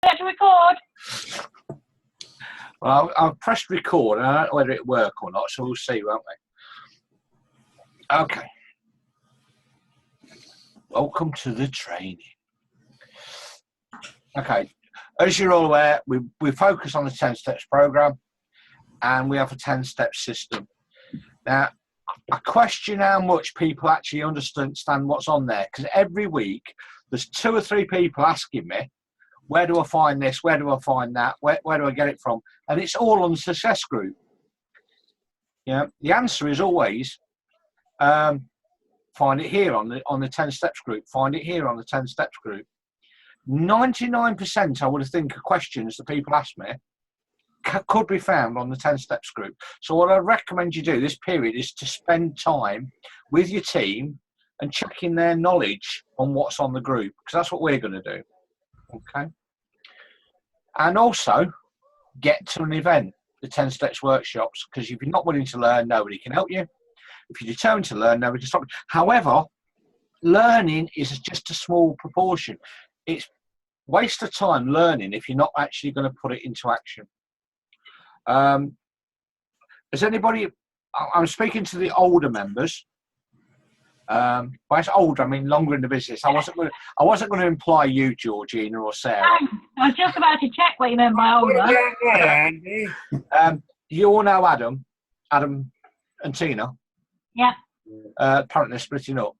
Let's record. Well, I've pressed record, and I don't know whether it work or not, so we'll see, won't we? Okay. Welcome to the training. Okay. As you're all aware, we focus on the 10 steps program, and we have a 10-step system. Now, I question how much people actually understand what's on there, because every week there's 2 or 3 people asking me, where do I find this? Where do I find that? Where do I get it from? And it's all on the success group. Yeah, the answer is always find it here on the 10 steps group. Find it here on the 10 steps group. 99%, I would think, of questions that people ask me could be found on the 10 steps group. So what I recommend you do this period is to spend time with your team and checking their knowledge on what's on the group, because that's what we're going to do. Okay. And also get to an event, the 10 steps workshops, because if you're not willing to learn, nobody can help you. If you're determined to learn, nobody can stop you. However, learning is just a small proportion. It's waste of time learning if you're not actually going to put it into action. Has anybody, I'm speaking to the older members. By it's older, I mean longer in the business. I wasn't going to imply you, Georgina or Sarah. I was just about to check what you meant by older. You all know Adam and Tina. Yeah. Apparently they're splitting up.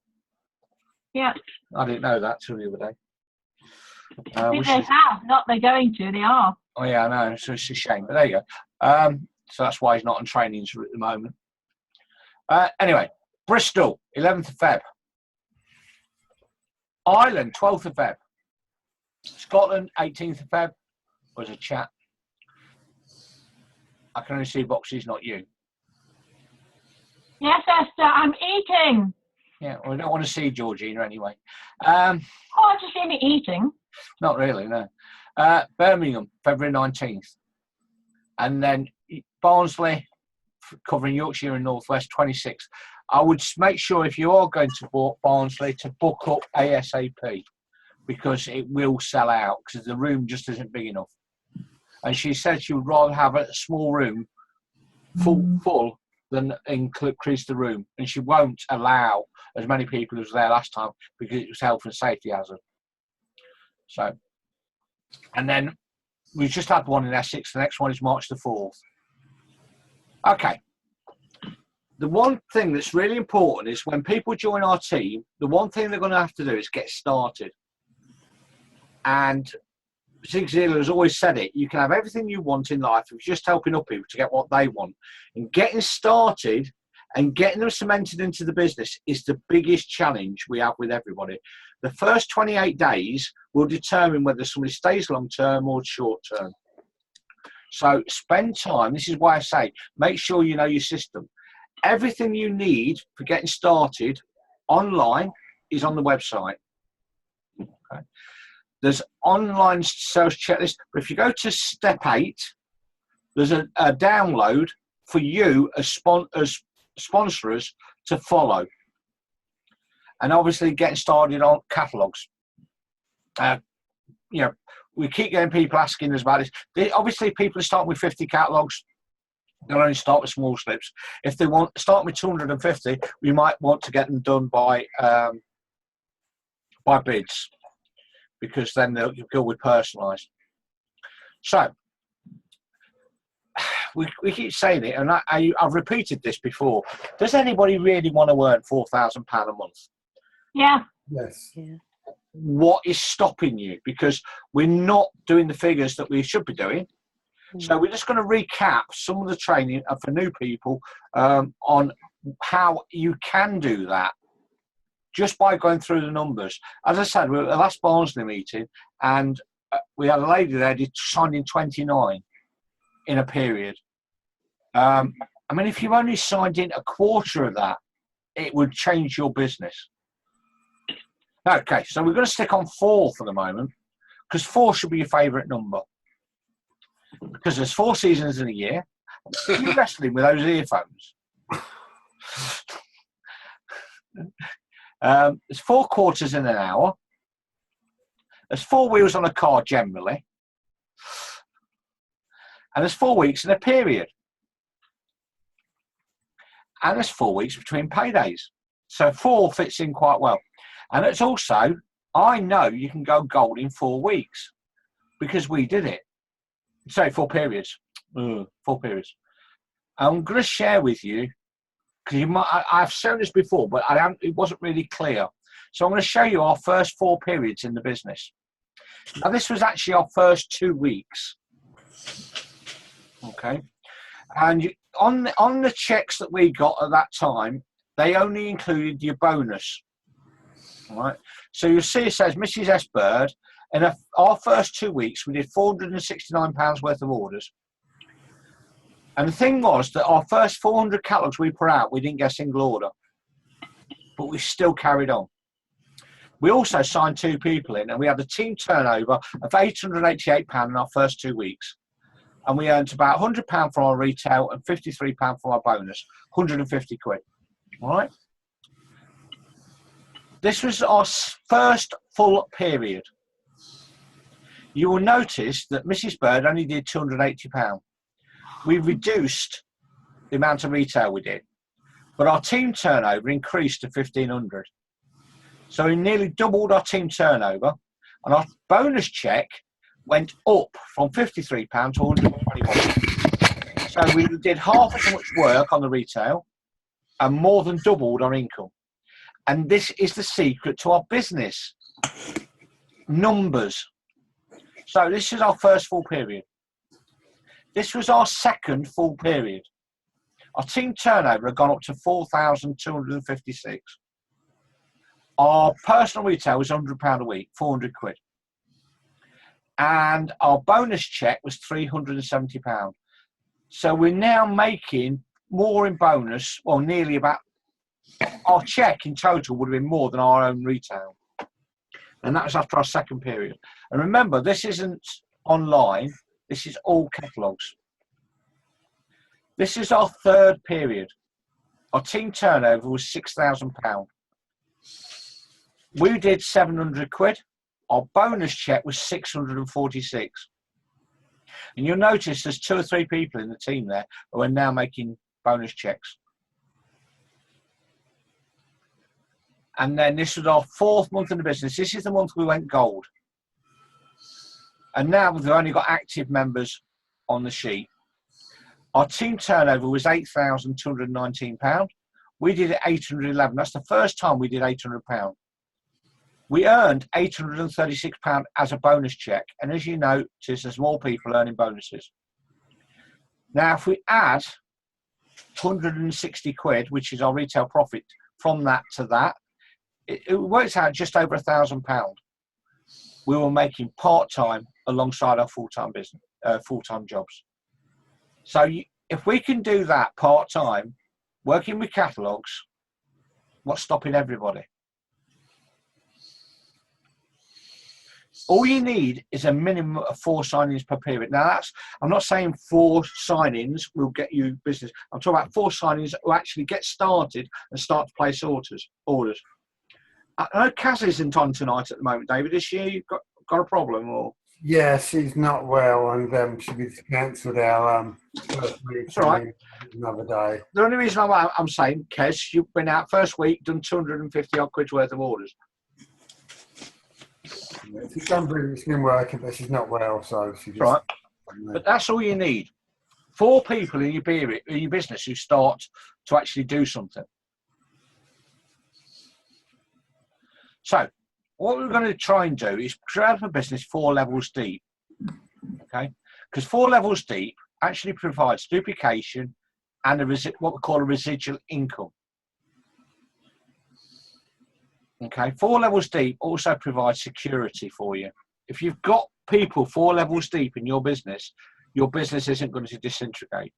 Yeah. I didn't know that till the other day. I think they have, not they're going to, they are. Oh yeah, I know. So it's a shame, but there you go. So that's why he's not on trainings at the moment. Anyway, Bristol, 11th of Feb. Ireland, 12th of Feb. Scotland, 18th of Feb. Was a chat. I can only see boxes, not you. Yes, Esther, I'm eating. Yeah, well, we don't want to see Georgina anyway. I just see me eating. Not really, no. Birmingham, February 19th. And then Barnsley, covering Yorkshire and North West, 26th. I would make sure if you are going to book Barnsley to book up ASAP, because it will sell out because the room just isn't big enough. And she said she would rather have a small room full than increase the room. And she won't allow as many people as were there last time because it was health and safety hazard. So, and then we just had one in Essex. The next one is March the 4th. Okay. The one thing that's really important is when people join our team, the one thing they're going to have to do is get started. And Zig Ziglar has always said it, you can have everything you want in life if you're just helping other people to get what they want. And getting started and getting them cemented into the business is the biggest challenge we have with everybody. The first 28 days will determine whether somebody stays long-term or short-term. So spend time. This is why I say, make sure you know your system. Everything you need for getting started online is on the website. Okay. There's online sales checklist, but if you go to step 8, there's a download for you as sponsors to follow. And obviously getting started on catalogues. You know, we keep getting people asking us about this. Obviously, people are starting with 50 catalogues. They'll only start with small slips. If they want start with 250, we might want to get them done by bids, because then they'll go with personalised. So we keep saying it, and I've repeated this before. Does anybody really want to earn £4,000 a month? Yeah. Yes. Yeah. What is stopping you? Because we're not doing the figures that we should be doing. So we're just going to recap some of the training for new people on how you can do that just by going through the numbers. As I said, we were at the last Barnsley meeting, and we had a lady there who signed in 29 in a period. I mean, if you've only signed in a quarter of that, it would change your business. Okay, so we're going to stick on 4 for the moment, because 4 should be your favourite number. Because there's 4 seasons in a year. You're wrestling with those earphones. There's 4 quarters in an hour. There's 4 wheels on a car generally. And there's 4 weeks in a period. And there's 4 weeks between paydays. So 4 fits in quite well. And it's also, I know you can go gold in 4 weeks because we did it. Sorry, 4 periods. 4 periods. I'm going to share with you, because I've shown this before, but it wasn't really clear. So I'm going to show you our first 4 periods in the business. Now, this was actually our first 2 weeks. Okay. And on the checks that we got at that time, they only included your bonus. All right. So you'll see it says Mrs. S. Bird, in our first 2 weeks, we did £469 worth of orders. And the thing was that our first 400 catalogues we put out, we didn't get a single order. But we still carried on. We also signed 2 people in, and we had a team turnover of £888 in our first 2 weeks. And we earned about £100 for our retail and £53 for our bonus, 150 quid. All right. This was our first full period. You will notice that Mrs. Bird only did £280. We reduced the amount of retail we did, but our team turnover increased to 1,500. So we nearly doubled our team turnover, and our bonus check went up from £53 to 121. So we did half as much work on the retail and more than doubled our income. And this is the secret to our business. Numbers. So this is our first full period. This was our second full period. Our team turnover had gone up to 4,256. Our personal retail was £100 a week, 400 quid. And our bonus check was £370. So we're now making more in bonus, well, nearly about, our check in total would have been more than our own retail. And that was after our second period. And remember, this isn't online, this is all catalogues. This is our third period. Our team turnover was £6,000. We did 700 quid. Our bonus check was 646. And you'll notice there's 2 or 3 people in the team there who are now making bonus checks. And then this was our 4th month in the business. This is the month we went gold. And now we've only got active members on the sheet. Our team turnover was £8,219. We did it 811. That's the first time we did £800. We earned £836 as a bonus check. And as you notice, there's more people earning bonuses. Now, if we add 160 quid, which is our retail profit, from that to that, it works out just over £1,000. We were making part-time alongside our full-time business, full-time jobs. So if we can do that part-time, working with catalogues, what's stopping everybody? All you need is a minimum of 4 signings per period. Now, I'm not saying 4 signings will get you business. I'm talking about 4 signings will actually get started and start to place orders. I know Kaz isn't on tonight at the moment, David. Is she got a problem? Or? Yeah, she's not well, and she was cancelled our first week. That's all right. Another day. The only reason I'm saying, Kez, you've been out first week, done 250 odd quid's worth of orders. Yeah, she's done brilliant. She's been working, but she's not well, so she just. Right. But that's all you need. 4 people in your business who start to actually do something. So, what we're going to try and do is create a business 4 levels deep. Okay? Because 4 levels deep actually provides duplication and what we call a residual income. Okay? 4 levels deep also provides security for you. If you've got people 4 levels deep in your business isn't going to disintegrate.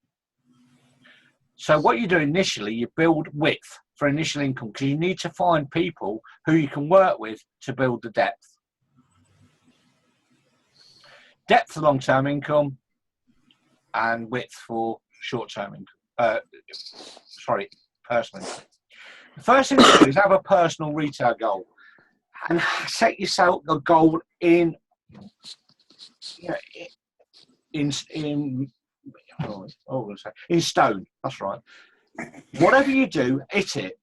So what you do initially, you build width for initial income, because you need to find people who you can work with to build the depth. Depth for long-term income and width for short-term income. Personal income. The first thing to do is have a personal retail goal and set yourself a goal in in stone. That's right. Whatever you do, hit it.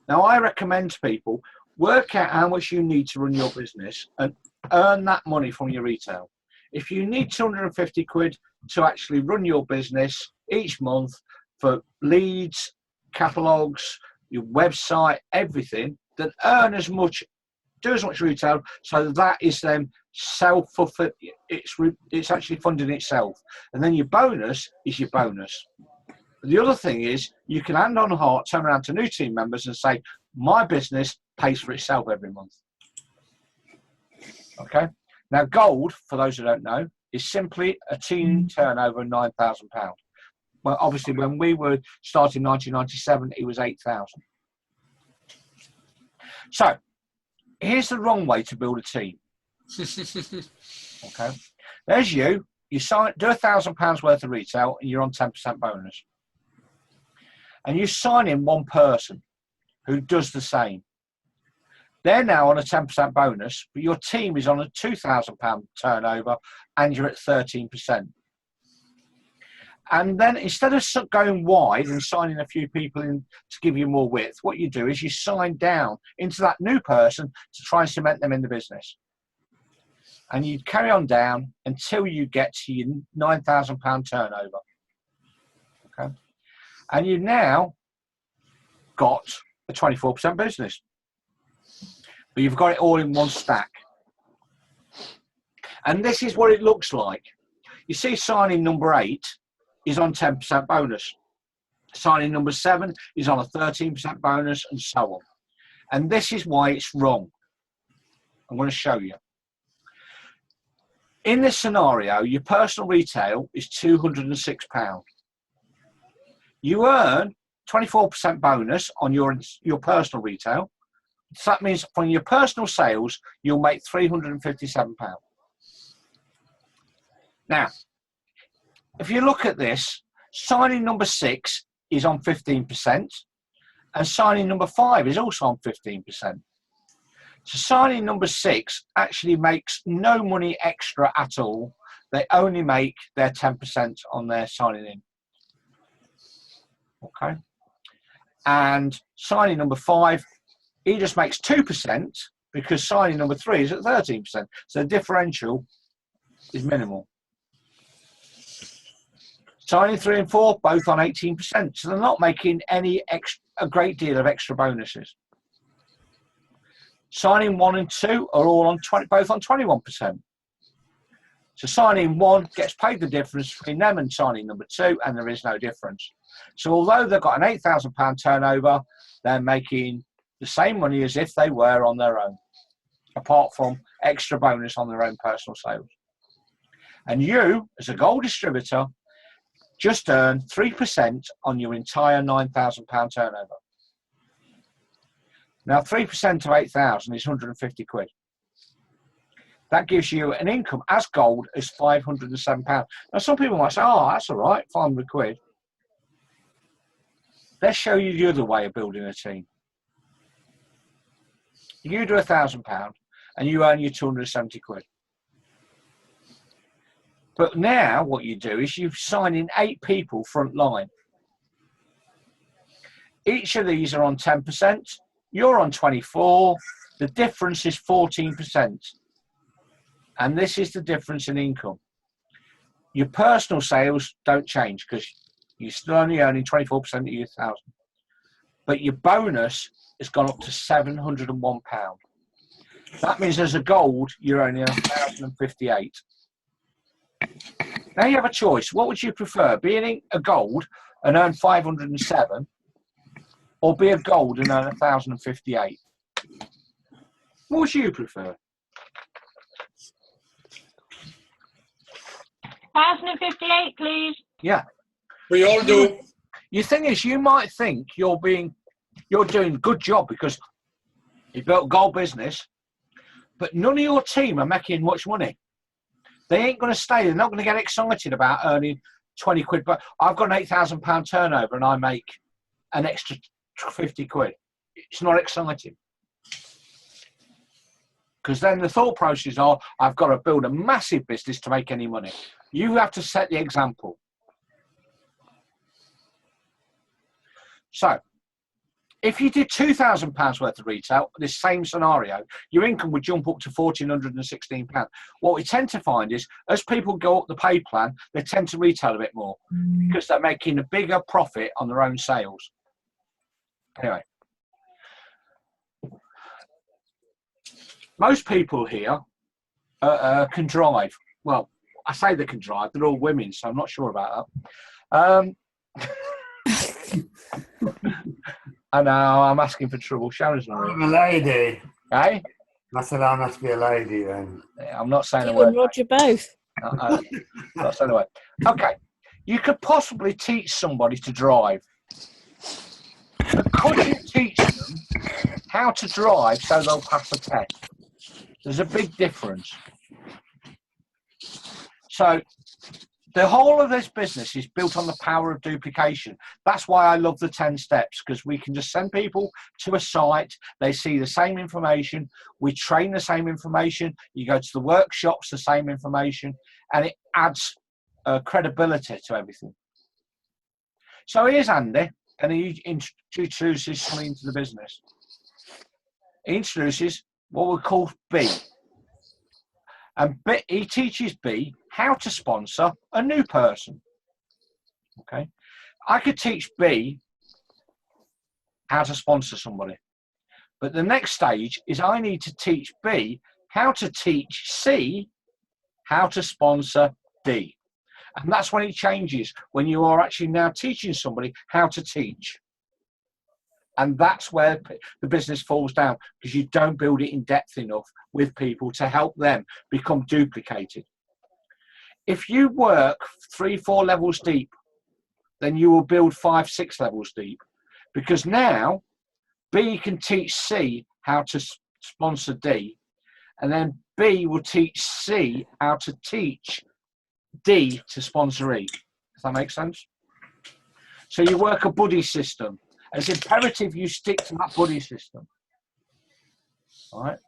Now, I recommend to people, work out how much you need to run your business and earn that money from your retail. If you need 250 quid to actually run your business each month for leads, catalogues, your website, everything, then earn as much, do as much retail, so that is then self-fulfilling. It's actually funding itself. And then your bonus is your bonus. The other thing is, you can hand on heart, turn around to new team members and say, my business pays for itself every month. Okay? Now, gold, for those who don't know, is simply a team turnover of £9,000. Well, obviously, when we were starting in 1997, it was 8,000. So, here's the wrong way to build a team. Okay? There's you. You do £1,000 worth of retail, and you're on 10% bonus. And you sign in one person who does the same. They're now on a 10% bonus, but your team is on a £2,000 turnover and you're at 13%. And then instead of going wide and signing a few people in to give you more width, what you do is you sign down into that new person to try and cement them in the business. And you carry on down until you get to your £9,000 turnover. Okay? And you've now got a 24% business. But you've got it all in one stack. And this is what it looks like. You see signing number 8 is on 10% bonus. Signing number 7 is on a 13% bonus, and so on. And this is why it's wrong. I'm going to show you. In this scenario, your personal retail is £206. You earn 24% bonus on your personal retail. So that means from your personal sales, you'll make £357. Now, if you look at this, signing number 6 is on 15%, and signing number 5 is also on 15%. So signing number 6 actually makes no money extra at all. They only make their 10% on their signing in. Okay. And signing number 5, he just makes 2% because signing number 3 is at 13%. So the differential is minimal. Signing 3 and 4, both on 18%. So they're not making a great deal of extra bonuses. Signing 1 and 2 are all on both on 21%. So signing 1 gets paid the difference between them and signing number 2, and there is no difference. So although they've got an £8,000 turnover, they're making the same money as if they were on their own, apart from extra bonus on their own personal sales. And you, as a gold distributor, just earn 3% on your entire £9,000 turnover. Now, 3% of 8,000 is 150 quid. That gives you an income as gold as £507. Now, some people might say, oh, that's all right, 500 quid. Let's show you the other way of building a team. You do £1,000 and you earn your 270 quid. But now what you do is you sign in 8 people front line. Each of these are on 10%. You're on 24. The difference is 14%. And this is the difference in income. Your personal sales don't change because you're still only earning 24% of your 1,000. But your bonus has gone up to £701. That means as a gold, you're only 1,058. Now you have a choice. What would you prefer? Being a gold and earn 507, or be a gold and earn 1,058? What would you prefer? 1,058, please. Yeah. We all do. Your thing is, you might think you're doing a good job because you built a gold business, but none of your team are making much money. They ain't going to stay. They're not going to get excited about earning 20 quid. But I've got an £8,000 turnover and I make an extra 50 quid. It's not exciting. Because then the thought process are, I've got to build a massive business to make any money. You have to set the example. So, if you did £2,000 worth of retail, this same scenario, your income would jump up to £1,416. What we tend to find is, as people go up the pay plan, they tend to retail a bit more because they're making a bigger profit on their own sales. Anyway, most people here can drive. Well, I say they can drive. They're all women, so I'm not sure about that. I know, I'm asking for trouble. Sharon's not I'm a lady. Hey? I said I must be a lady then. I'm not saying a You word. and Roger both. Not saying a word. Okay. You could possibly teach somebody to drive. But could you teach them how to drive so they'll pass a test? There's a big difference. So the whole of this business is built on the power of duplication. That's why I love the 10 steps, because we can just send people to a site, they see the same information, we train the same information, you go to the workshops, the same information, and it adds credibility to everything. So here's Andy, and he introduces something into the business. He introduces what we call B. And he teaches B how to sponsor a new person. Okay, I could teach B how to sponsor somebody, but the next stage is I need to teach B how to teach C how to sponsor D. And that's when it changes, when you are actually now teaching somebody how to teach. And that's where the business falls down, because you don't build it in depth enough with people to help them become duplicated. If you work 3-4 levels deep, then you will build 5-6 levels deep, because now B can teach C how to sponsor D, and then B will teach C how to teach D to sponsor E. Does that make sense? So you work a buddy system. It's imperative you stick to that buddy system. All right?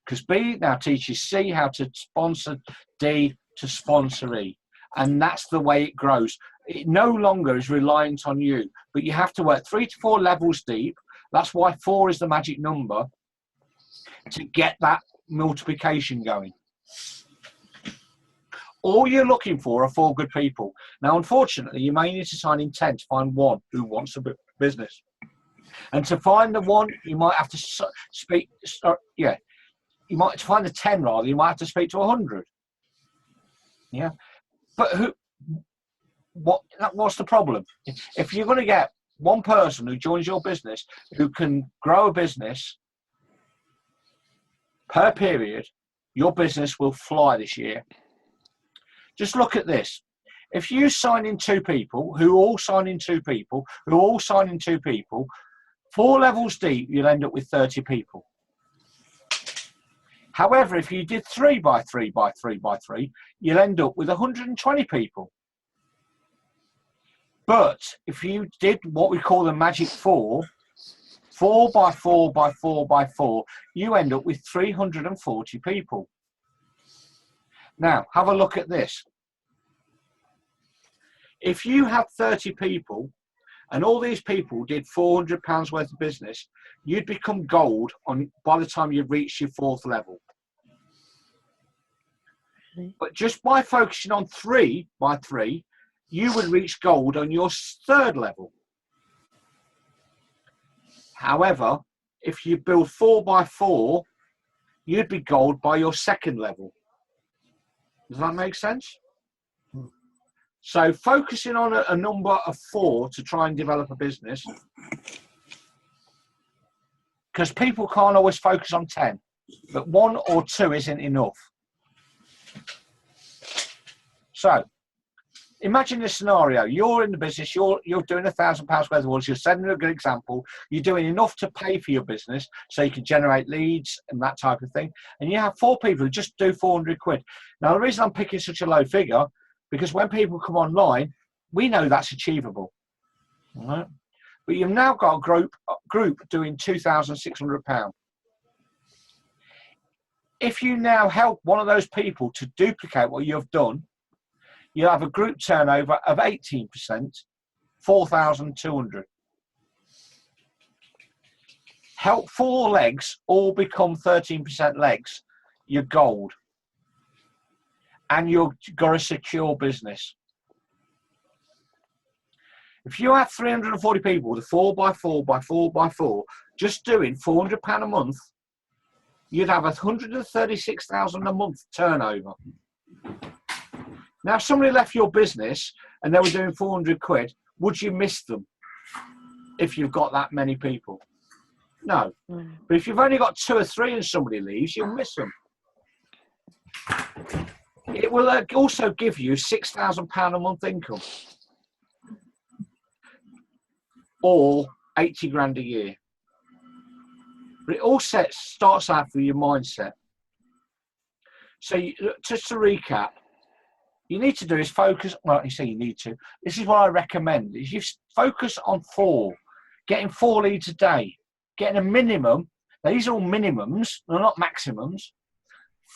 Because B now teaches C how to sponsor D to sponsor E. And that's the way it grows. It no longer is reliant on you, but you have to work 3 to 4 levels deep. That's why 4 is the magic number, to get that multiplication going. All you're looking for are 4 good people. Now, unfortunately, you may need to sign in 10 to find one who wants a business. And to find the one, you might have to speak, you might, to find the 10 rather, you might have to speak to 100. Yeah. But what's the problem? If you're going to get one person who joins your business who can grow a business per period, your business will fly this year. Just look at this. If you sign in 2 people, who all sign in 2 people, who all sign in 2 people, 4 levels deep, you'll end up with 30 people. However, if you did 3 by 3 by 3 by 3, you'll end up with 120 people. But if you did what we call the magic 4, 4 by 4 by 4 by 4, you end up with 340 people. Now, have a look at this. If you have 30 people and all these people did £400 worth of business, you'd become gold by the time you've reached your 4th level. But just by focusing on 3 by 3, you would reach gold on your 3rd level. However, if you build 4 by 4, you'd be gold by your 2nd level. Does that make sense? So focusing on a number of 4 to try and develop a business, because people can't always focus on 10, but 1 or 2 isn't enough. So imagine this scenario. You're in the business, you're doing £1,000 worth of orders, you're setting a good example, you're doing enough to pay for your business so you can generate leads and that type of thing, and you have 4 people who just do 400 quid. Now, the reason I'm picking such a low figure, because when people come online, we know that's achievable. All right? But you've now got a group doing £2,600. if you now help one of those people to duplicate what you've done, you have a group turnover of 18%, 4,200. Help 4 legs all become 13% legs, you're gold. And you've got a secure business. If you have 340 people with a 4x4x4x4, just doing £400 a month, you'd have 136,000 a month turnover. Now, if somebody left your business and they were doing 400 quid, would you miss them if you've got that many people? No. But if you've only got 2 or 3 and somebody leaves, you'll miss them. It will also give you £6,000 a month income. Or 80 grand a year. But it all starts out with your mindset. So just to recap, you need to do is focus, well, you say you need to, this is what I recommend, is you focus on 4, getting 4 leads a day, getting a minimum, now these are all minimums, they're not maximums,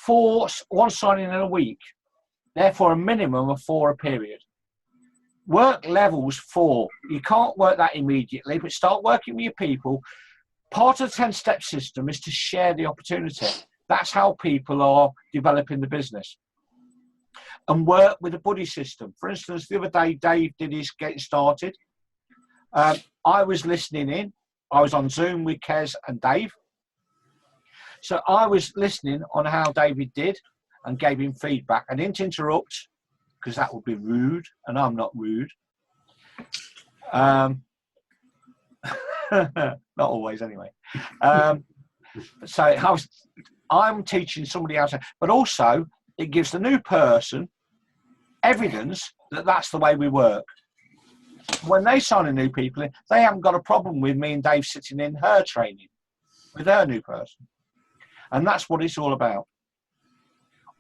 1 signing in a week, therefore a minimum of 4 a period. Work levels 4, you can't work that immediately, but start working with your people. Part of the 10-step system is to share the opportunity. That's how people are developing the business. And work with a buddy system. For instance, the other day, Dave did his getting started. I was listening in. I was on Zoom with Kez and Dave. So I was listening on how David did and gave him feedback. I didn't interrupt because that would be rude, and I'm not rude. Not always, anyway. So I'm teaching somebody else, but also it gives the new person evidence that that's the way we work. When they sign a new people in, they haven't got a problem with me and Dave sitting in her training with her new person. And that's what it's all about.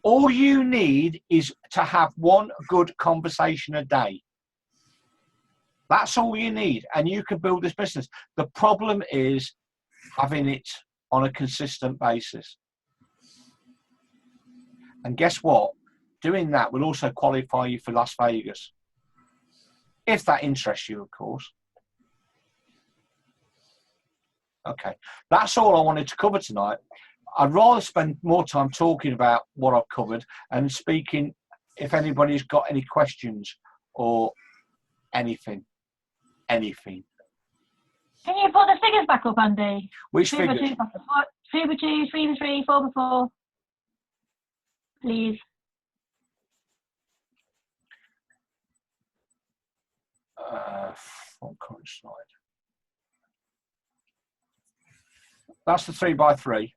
All you need is to have 1 good conversation a day. That's all you need, and you can build this business. The problem is having it on a consistent basis. And guess what? Doing that will also qualify you for Las Vegas. If that interests you, of course. Okay, that's all I wanted to cover tonight. I'd rather spend more time talking about what I've covered and speaking if anybody's got any questions or anything. Anything. Can you put the figures back up, Andy? Which 2 figures? 2, 2 by 2, 3 by 3, 4 by 4. Please. On current slide. That's the 3 by 3.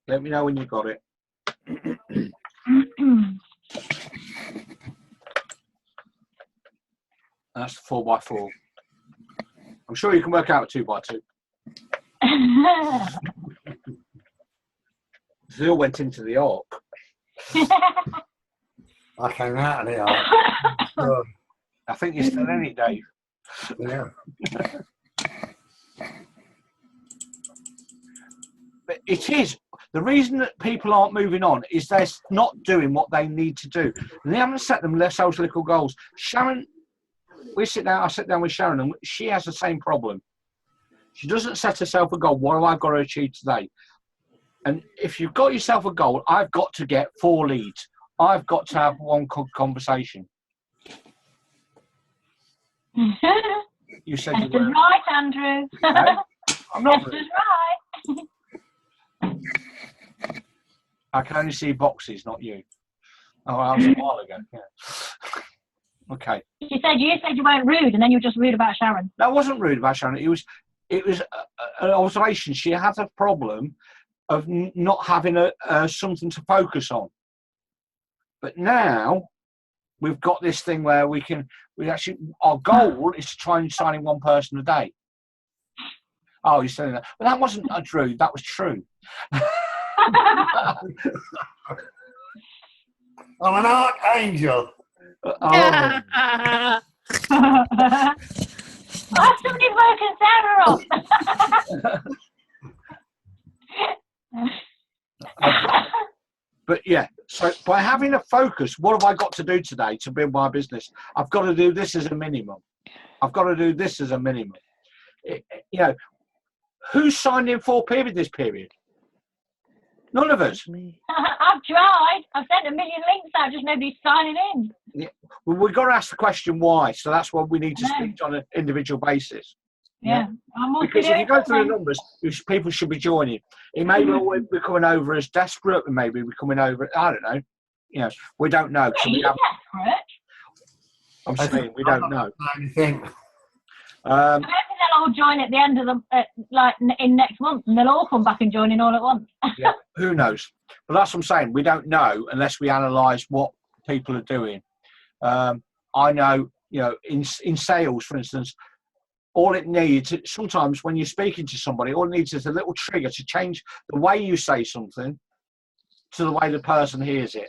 Let me know when you got it. That's the 4 by 4. I'm sure you can work out a 2 by 2. They all went into the arc. I came out of the arc. So, I think you're still in it, Dave. yeah. But it is. The reason that people aren't moving on is they're not doing what they need to do. They haven't set themselves little goals. Sharon, I sit down with Sharon, and she has the same problem. She doesn't set herself a goal. What have I got to achieve today? And if you've got yourself a goal, I've got to get 4 leads. I've got to have 1 conversation. You said you were. Right, Andrew. No, I'm not. That's right. I can only see boxes, not you. Oh, that was a while ago. Yeah. Okay. You said you weren't rude, and then you were just rude about Sharon. That wasn't rude about Sharon. It was an observation. She had a problem of not having something to focus on. But now we've got this thing where our goal is to try and sign in 1 person a day. Oh, you're saying that. But that wasn't rude. That was true. I'm an archangel. Oh. Oh, somebody's woken Sarah up. But yeah, so by having a focus, what have I got to do today to build my business? I've got to do this as a minimum. I've got to do this as a minimum. You know, who's signed in for this period? None of us. I've tried. I've sent a million links out, just nobody's signing in. Yeah. Well, we've got to ask the question why. So that's what we need to speak on an individual basis. Yeah. Because if you go through the numbers, people should be joining. It may well be coming over as desperate, and maybe we're coming over. I don't know. You know, we don't know. Are you desperate? I'm saying we don't know. Anything. I don't think they'll all join at the end of the like in next month, and they'll all come back and join in all at once. Yeah, who knows? But that's what I'm saying. We don't know unless we analyse what people are doing. I know, you know, in sales, for instance, all it needs, sometimes when you're speaking to somebody, all it needs is a little trigger to change the way you say something to the way the person hears it.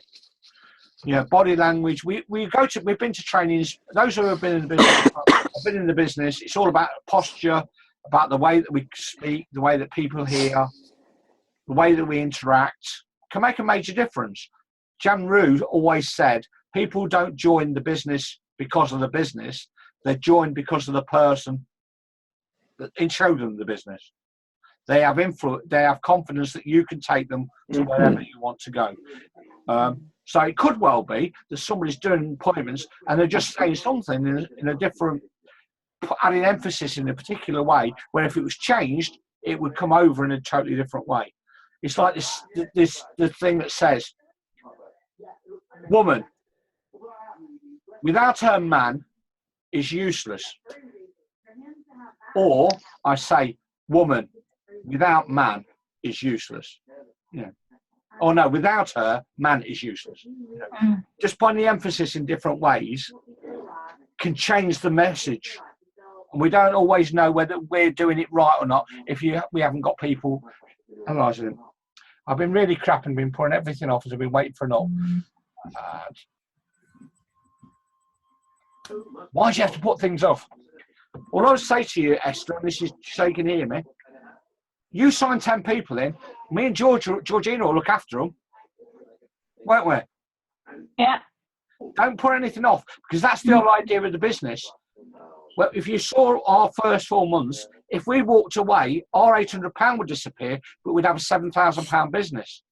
You know, body language. We've been to trainings. Those who have been in the business, it's all about posture, about the way that we speak, the way that people hear, the way that we interact. Can make a major difference. Jan Rood always said, people don't join the business because of the business. They join because of the person that showed them the business. They have influence. They have confidence that you can take them to wherever you want to go. So it could well be that somebody's doing appointments and they're just saying something in a different, adding emphasis in a particular way, where if it was changed, it would come over in a totally different way. It's like the thing that says, woman without her man is useless. Or I say, woman without man is useless. Yeah. Oh no, without her, man is useless. You know, just putting the emphasis in different ways can change the message. And we don't always know whether we're doing it right or not if we haven't got people analysing it. I've been really crap and been putting everything off as I've been waiting for an up. Why do you have to put things off? All I would say to you, Esther, and this is so you can hear me, you sign 10 people in, me and Georgina will look after them, won't we? Yeah. Don't put anything off, because that's the whole idea of the business. Well, if you saw our first 4 months, if we walked away, our £800 would disappear, but we'd have a £7,000 business.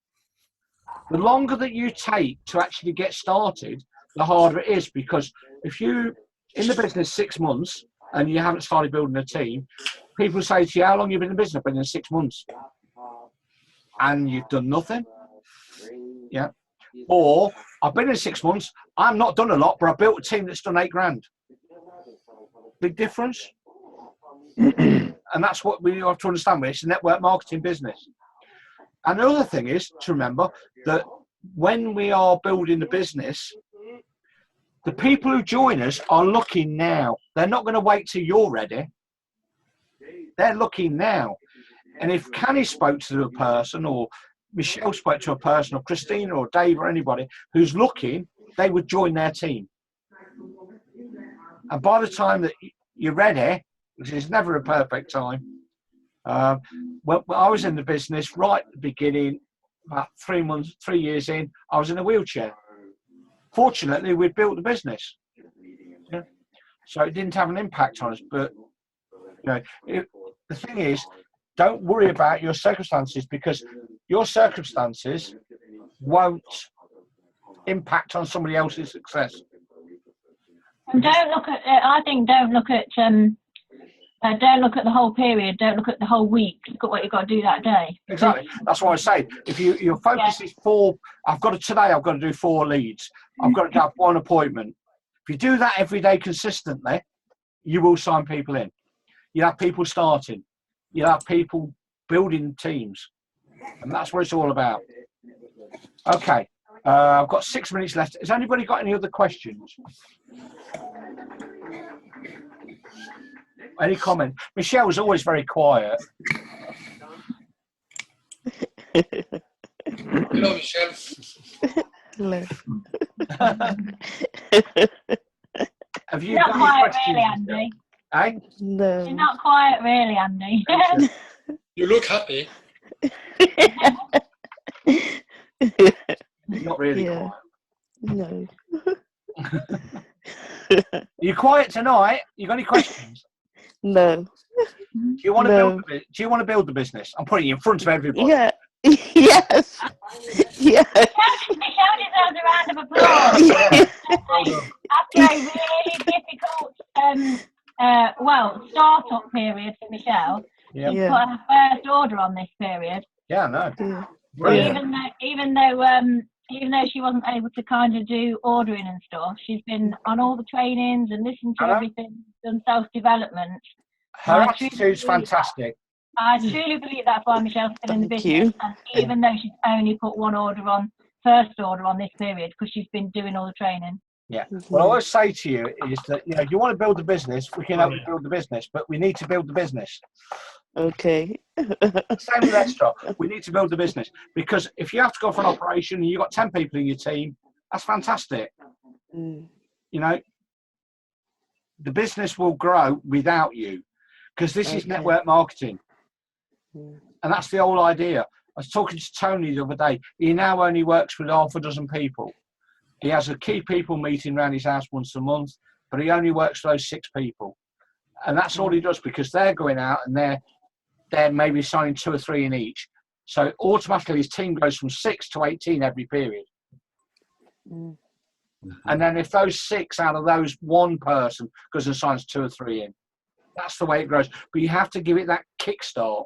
The longer that you take to actually get started, the harder it is, because if you in the business 6 months and you haven't started building a team, people say to you, how long have you been in business? I've been in 6 months. And you've done nothing. Yeah. Or I've been in 6 months, I'm not done a lot, but I built a team that's done 8 grand. Big difference. And that's what we have to understand. It's a network marketing business. And the other thing is to remember that when we are building the business, the people who join us are looking now. They're not going to wait till you're ready. They're looking now. And if Canny spoke to a person, or Michelle spoke to a person, or Christina or Dave or anybody who's looking, they would join their team. And by the time that you're ready, which is never a perfect time, when I was in the business right at the beginning, about 3 years in, I was in a wheelchair. Fortunately, we'd built the business. Yeah. So it didn't have an impact on us. But you know, the thing is, don't worry about your circumstances, because your circumstances won't impact on somebody else's success. And don't look at. I think don't look at the whole period. Don't look at the whole week. Look at what you've got to do that day. Exactly. That's why I say, if your focus is 4, I've got to do 4 leads. I've got to have 1 appointment. If you do that every day consistently, you will sign people in. You'll have people starting. You'll have people building teams. And that's what it's all about. Okay. I've got 6 minutes left. Has anybody got any other questions? Any comment? Michelle was always very quiet. Hello, Michelle. Hello. Have you Not got any quite questions? really, Andy. Eh? She's No. not quiet, really, Andy. You look happy. Not really Yeah. quiet. No. You quiet tonight? You got any questions? No. Do you want to No. build? Do you want to build the business? I'm putting you in front of everybody. Yeah. Yes. Yes. Michelle deserves a round of applause. After a really difficult, start-up period for Michelle, Yeah, she's Yeah. put her first order on this period. yeah, no. Yeah. Brilliant. Even though she wasn't able to kind of do ordering and stuff, she's been on all the trainings and listened to Hello? everything, done self-development. Her I attitude's truly fantastic. I truly believe that's why Michelle's still in the Thank business. you. And even though she's only put first order on this period, because she's been doing all the training. What I always say to you is that, you know, if you want to build a business, we can help you build the business, but we need to build the business. Okay. Same with Extra. We need to build the business, because if you have to go for an operation and you've got 10 people in your team, that's fantastic. Mm. You know, the business will grow without you, because this is Okay. network marketing. Mm. And that's the whole idea. I was talking to Tony the other day. He now only works with half a dozen people. He has a key people meeting around his house once a month, but he only works for those 6 people. And that's all he does, because they're going out and they're maybe signing 2 or 3 in each. So automatically his team goes from 6 to 18 every period. Mm. And then if those 6 out of those, one person goes and signs 2 or 3 in, that's the way it grows. But you have to give it that kickstart.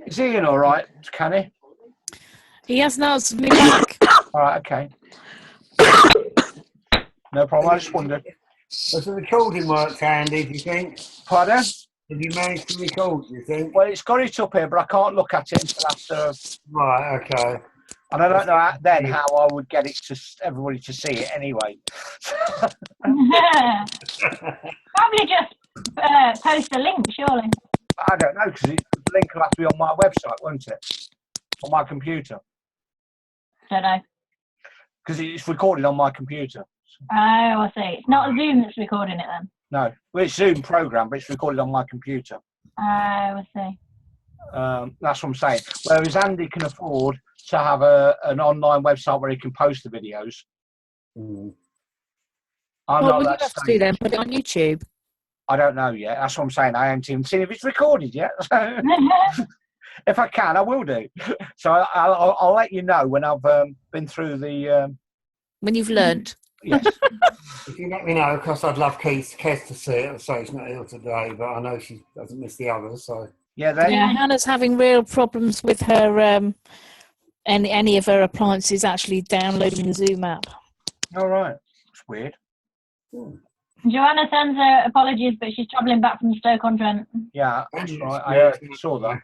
Is Ian all right, can he? He hasn't answered me back. All right, okay. No problem, I just wondered. Was the recording worked, Andy, do you think? Pardon? Have you managed to record, do you think? Well, it's got it up here, but I can't look at it until after. Right, okay. And I don't know how I would get it to everybody to see it anyway. Probably just post a link, surely. I don't know, because the link will have to be on my website, won't it? On my computer. Don't know. Because it's recorded on my computer. Oh, I see. It's not Zoom that's recording it then. No, well, it's Zoom program, but it's recorded on my computer. Oh, I see. That's what I'm saying. Whereas Andy can afford to have an online website where he can post the videos. Mm. I'm What not will you that have to stage. do then? Put it on YouTube? I don't know yet. That's what I'm saying. I haven't even seen if it's recorded yet. So if I can, I will do. So I'll let you know when I've been through the. When you've learnt? Yes. If you let me know, because I'd love Keith to see it. So she's not ill today, but I know she doesn't miss the others. So Yeah. Then. Yeah, Hannah's having real problems with her any of her appliances actually downloading the Zoom app. All right. It's weird. Joanna sends her apologies, but she's travelling back from Stoke-on-Trent. Yeah, that's And right. it's I saw that.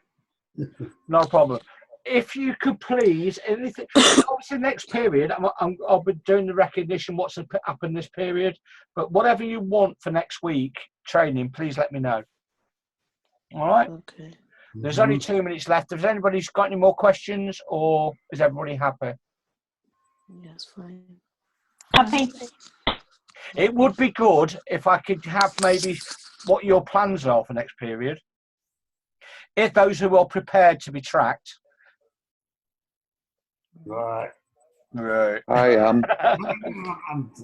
No problem. If you could please, anything. Obviously, next period, I'll be doing the recognition. What's happened this period, but whatever you want for next week training, please let me know. All right. Okay. There's only 2 minutes left. Has anybody got any more questions, or is everybody happy? That's fine. Happy? It would be good if I could have maybe what your plans are for next period. If those who are prepared to be tracked. right. Right. I am.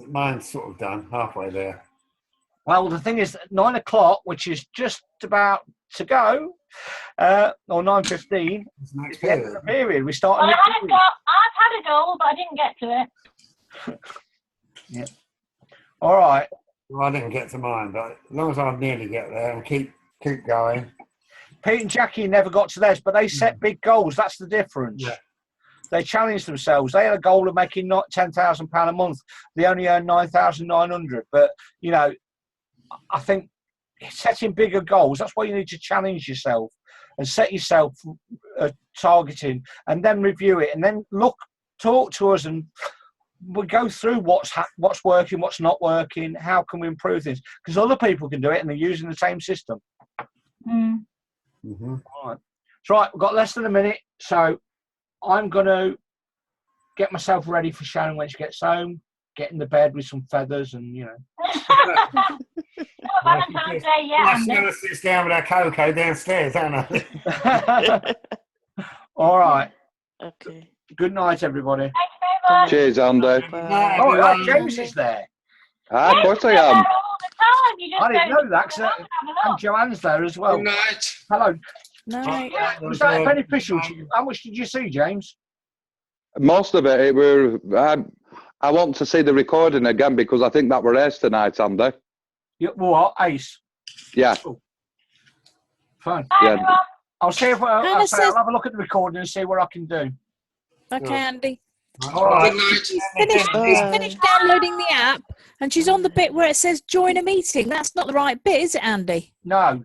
Mine's sort of done, halfway there. Well, the thing is, 9 o'clock, which is just about to go, or 9:15, It's the next is the end of period. the period. We start. Well, a new I've period. had a goal, but I didn't get to it. All right. Well, I didn't get to mine, but as long as I nearly get there and keep going. Pete and Jackie never got to theirs, but they set big goals. That's the difference. Yeah. They challenged themselves. They had a goal of making not £10,000 a month. They only earned 9,900. But you know, I think setting bigger goals. That's why you need to challenge yourself and set yourself targeting, and then review it, and then talk to us, and we'll go through what's working, what's not working, how can we improve things, because other people can do it and they're using the same system. Mm. Mm-hmm. All right. That's right. We've got less than a minute, so I'm going to get myself ready for Sharon when she gets home, get in the bed with some feathers and, you know. Not Valentine's Day yet, I Andy. never sits down with her cocoa downstairs, don't I? All right. Okay. Good night, everybody. Thanks very much. Cheers, Andy. Bye. Oh, everyone. James is there. Ah, of course I You're am. there all the time. You just I didn't don't know that. 'Cause, have a and look. Joanne's there as well. Good night. Hello. No. Was that beneficial to you? How much did you see, James? Most of it were. I want to see the recording again because I think that were airs tonight, Andy. What? Ace. Yeah. Fine. Bye, Yeah. everyone. I'll see if Hannah I'll says- have a look at the recording and see what I can do. Okay, Andy. All right. Good night. She's Bye. finished downloading the app, and she's on the bit where it says join a meeting. That's not the right bit, is it, Andy? No,